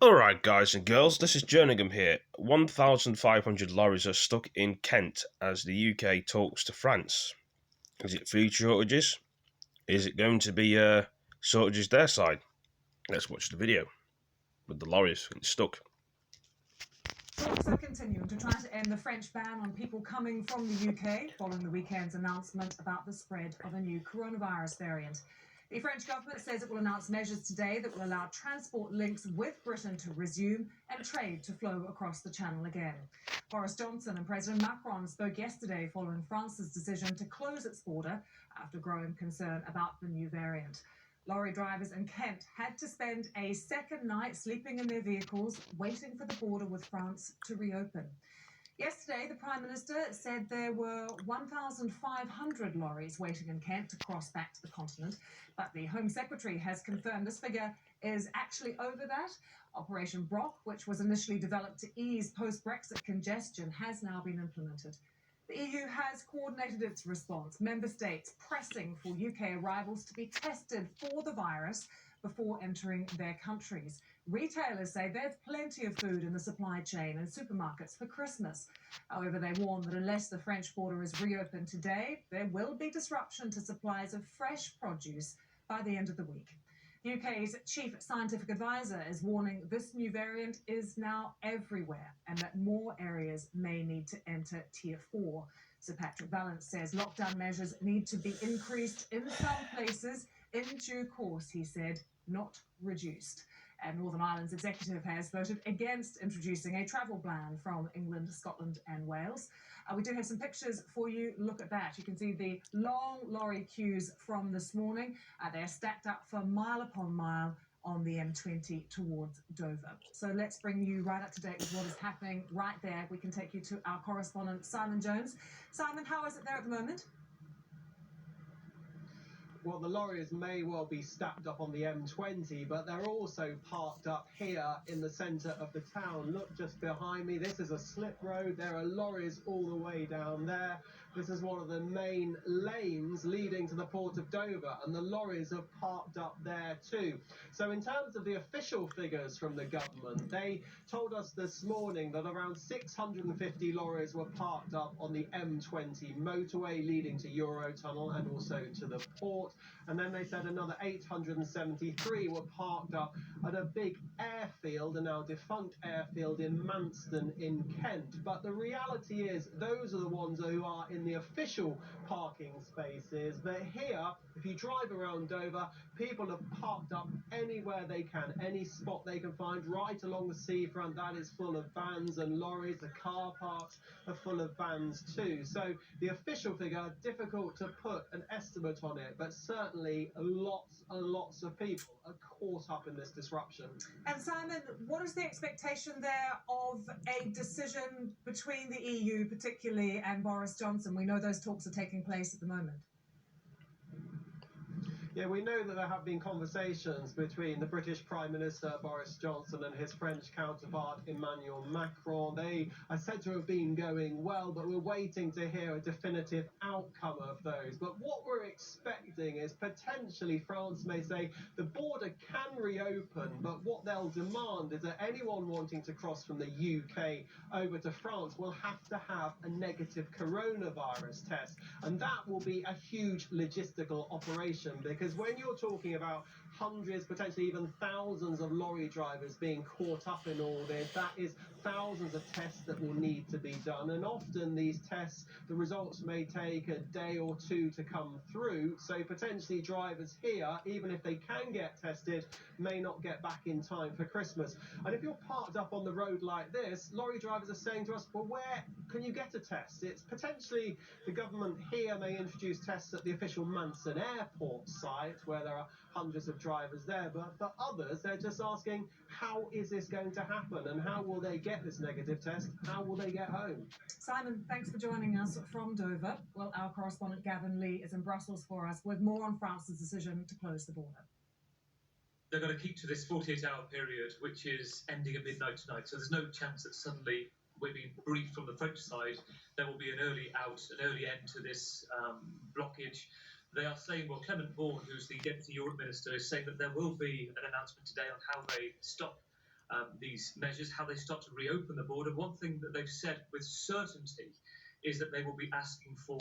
Alright, guys and girls, this is Jerningham here. 1,500 lorries are stuck in Kent as the UK talks to France. Is it food shortages? Is it going to be shortages their side? Let's watch the video with the lorries stuck. Talks are continuing to try to end the French ban on people coming from the UK following the weekend's announcement about the spread of a new coronavirus variant. The French government says it will announce measures today that will allow transport links with Britain to resume and trade to flow across the Channel again. Boris Johnson and President Macron spoke yesterday following France's decision to close its border after growing concern about the new variant. Lorry drivers in Kent had to spend a second night sleeping in their vehicles, waiting for the border with France to reopen. Yesterday, the Prime Minister said there were 1,500 lorries waiting in Kent to cross back to the continent, but the Home Secretary has confirmed this figure is actually over that. Operation Brock, which was initially developed to ease post-Brexit congestion, has now been implemented. The EU has coordinated its response, member states pressing for UK arrivals to be tested for the virus before entering their countries. Retailers say there's plenty of food in the supply chain and supermarkets for Christmas. However, they warn that unless the French border is reopened today, there will be disruption to supplies of fresh produce by the end of the week. The UK's chief scientific advisor is warning this new variant is now everywhere and that more areas may need to enter Tier 4. Sir Patrick Vallance says lockdown measures need to be increased in some places in due course, he said, not reduced. And Northern Ireland's executive has voted against introducing a travel ban from England, Scotland and Wales. We do have some pictures for you. Look at that. You can see the long lorry queues from this morning. They're stacked up for mile upon mile on the M20 towards Dover. So let's bring you right up to date with what is happening right there. We can take you to our correspondent, Simon Jones. Simon, how is it there at the moment? Well, the lorries may well be stacked up on the M20, but they're also parked up here in the centre of the town. Look just behind me, this is a slip road. There are lorries all the way down there. This is one of the main lanes leading to the port of Dover, and the lorries have parked up there too. So in terms of the official figures from the government, they told us this morning that around 650 lorries were parked up on the M20 motorway leading to Eurotunnel and also to the port. And then they said another 873 were parked up at a big airfield, a now defunct airfield in Manston in Kent. But the reality is those are the ones who are in the official parking spaces. But here, if you drive around Dover, people have parked up anywhere they can, any spot they can find right along the seafront. That is full of vans and lorries. The car parks are full of vans too. So the official figure, difficult to put an estimate on it, but certainly lots and lots of people are caught up in this disruption. And Simon, what is the expectation there of a decision between the EU particularly and Boris Johnson? We know those talks are taking place at the moment. Yeah, we know that there have been conversations between the British Prime Minister Boris Johnson and his French counterpart Emmanuel Macron. They are said to have been going well, but we're waiting to hear a definitive outcome of those. But what we're expecting is potentially France may say the border can reopen, but what they'll demand is that anyone wanting to cross from the UK over to France will have to have a negative coronavirus test. And that will be a huge logistical operation, because when you're talking about hundreds, potentially even thousands of lorry drivers being caught up in all this, that is thousands of tests that will need to be done. And often these tests, the results may take a day or two to come through. So potentially drivers here, even if they can get tested, may not get back in time for Christmas. And if you're parked up on the road like this, lorry drivers are saying to us, well, where can you get a test? It's potentially the government here may introduce tests at the official Manston Airport site, where there are hundreds of drivers there. But for others, they're just asking, how is this going to happen? And how will they get this negative test? How will they get home? Simon, thanks for joining us from Dover. Well, our correspondent Gavin Lee is in Brussels for us with more on France's decision to close the border. They're going to keep to this 48-hour period, which is ending at midnight tonight. So there's no chance that suddenly we're being briefed from the French side. There will be an early out, an early end to this blockage. They are saying, well, Clement Bourne, who's the Deputy Europe Minister, is saying that there will be an announcement today on how they stop these measures, how they start to reopen the border. One thing that they've said with certainty is that they will be asking for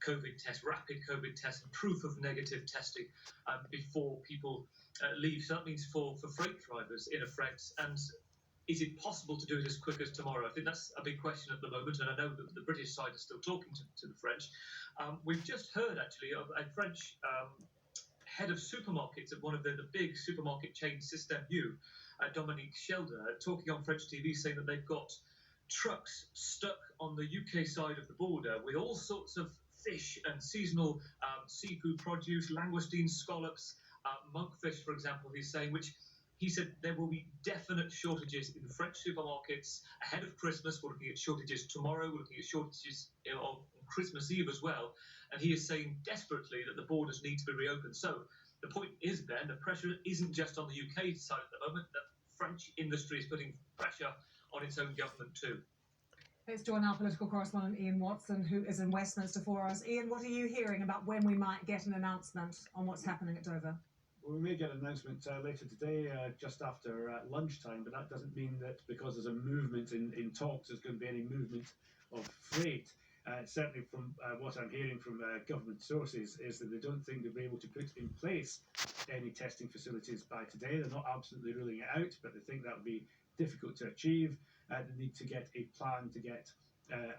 COVID tests, rapid COVID tests, and proof of negative testing before people leave. So that means for freight drivers, in effect. And is it possible to do it as quick as tomorrow? I think that's a big question at the moment, and I know that the British side is still talking to the French. We've just heard, actually, of a French head of supermarkets at one of the big supermarket chains, Système U, Dominique Schelder, talking on French TV, saying that they've got trucks stuck on the UK side of the border with all sorts of fish and seasonal seafood produce, langoustines, scallops, monkfish, for example, he's saying, which he said there will be definite shortages in French supermarkets ahead of Christmas. We're looking at shortages tomorrow. We're looking at shortages on Christmas Eve as well. And he is saying desperately that the borders need to be reopened. So the point is, Ben, the pressure isn't just on the UK side at the moment. The French industry is putting pressure on its own government too. Let's join our political correspondent Ian Watson, who is in Westminster for us. Ian, what are you hearing about when we might get an announcement on what's happening at Dover? Well, we may get an announcement later today, just after lunchtime, but that doesn't mean that because there's a movement in talks, there's going to be any movement of freight. Certainly from what I'm hearing from government sources is that they don't think they'll be able to put in place any testing facilities by today. They're not absolutely ruling it out, but they think that would be difficult to achieve. They need to get a plan to get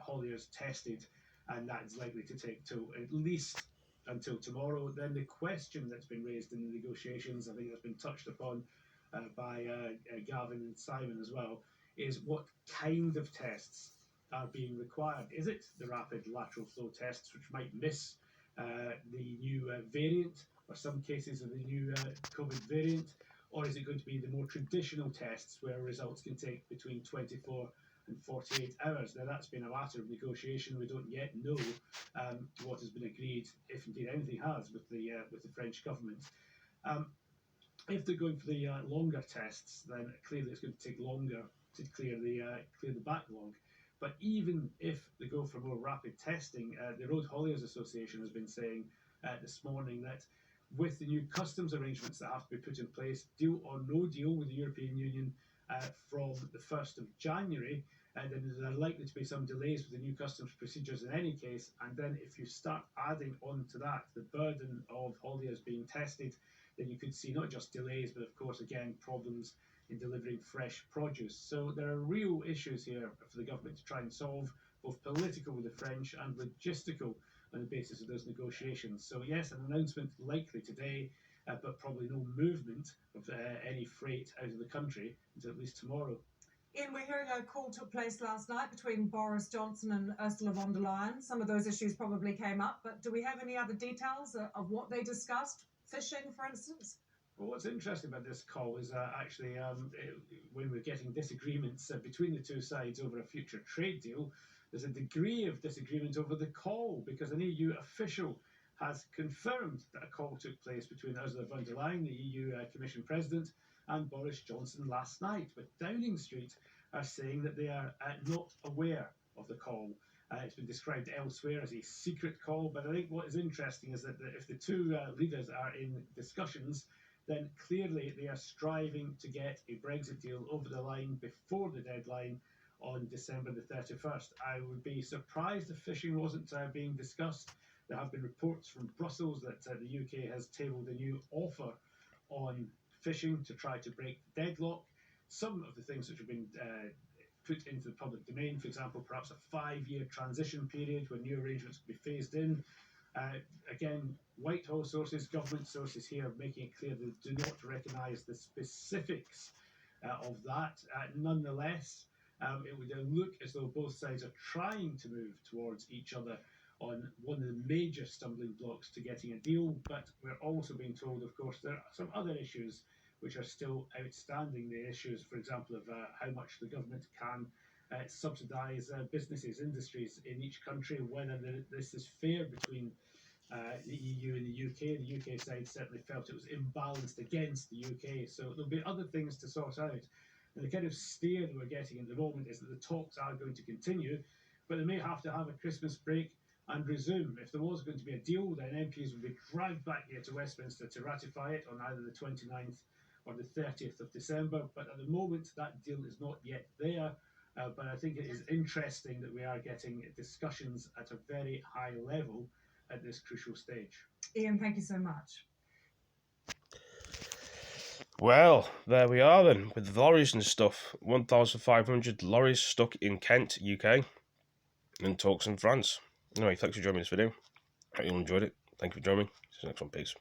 hauliers tested, and that is likely to take till at least until tomorrow. Then the question that's been raised in the negotiations, I think that's been touched upon by Gavin and Simon as well, is what kind of tests are being required. Is it the rapid lateral flow tests, which might miss the new variant, or some cases of the new COVID variant, or is it going to be the more traditional tests where results can take between 24 and 48 hours? Now, that's been a matter of negotiation. We don't yet know what has been agreed, if indeed anything has, with the French government. If they're going for the longer tests, then clearly it's going to take longer to clear the backlog. But even if they go for more rapid testing, the Road Hauliers Association has been saying this morning that with the new customs arrangements that have to be put in place, deal or no deal with the European Union from the 1st of January, then there are likely to be some delays with the new customs procedures in any case. And then if you start adding on to that the burden of hauliers being tested, then you could see not just delays, but of course, again, problems in delivering fresh produce. So there are real issues here for the government to try and solve, both political with the French and logistical on the basis of those negotiations. So yes, an announcement likely today, but probably no movement of any freight out of the country until at least tomorrow. Ian, we're hearing a call took place last night between Boris Johnson and Ursula von der Leyen. Some of those issues probably came up, but do we have any other details of what they discussed? Fishing, for instance? Well, what's interesting about this call is actually when we're getting disagreements between the two sides over a future trade deal, there's a degree of disagreement over the call, because an EU official has confirmed that a call took place between Ursula von der Leyen, the EU Commission President, and Boris Johnson last night. But Downing Street are saying that they are not aware of the call. It's been described elsewhere as a secret call, but I think what is interesting is that if the two leaders are in discussions, then clearly they are striving to get a Brexit deal over the line before the deadline on December the 31st. I would be surprised if fishing wasn't being discussed. There have been reports from Brussels that the UK has tabled a new offer on fishing to try to break the deadlock. Some of the things which have been put into the public domain, for example, perhaps a 5-year transition period when new arrangements will be phased in. Again, Whitehall sources, government sources here, making it clear they do not recognise the specifics of that. Nonetheless, it would look as though both sides are trying to move towards each other on one of the major stumbling blocks to getting a deal. But we're also being told, of course, there are some other issues which are still outstanding. The issues, for example, of how much the government can subsidise businesses, industries in each country, whether this is fair between the EU and the UK. The UK side certainly felt it was imbalanced against the UK. So there'll be other things to sort out. And the kind of steer that we're getting at the moment is that the talks are going to continue, but they may have to have a Christmas break and resume. If there was going to be a deal, then MPs would be dragged back here to Westminster to ratify it on either the 29th on the 30th of December. But at the moment, that deal is not yet there. But I think it is interesting that we are getting discussions at a very high level at this crucial stage. Ian, thank you so much. Well, there we are then, with the lorries and stuff. 1,500 lorries stuck in Kent, UK, and talks in France. Anyway, thanks for joining me in this video. Hope you all enjoyed it. Thank you for joining me. See you next one. Peace.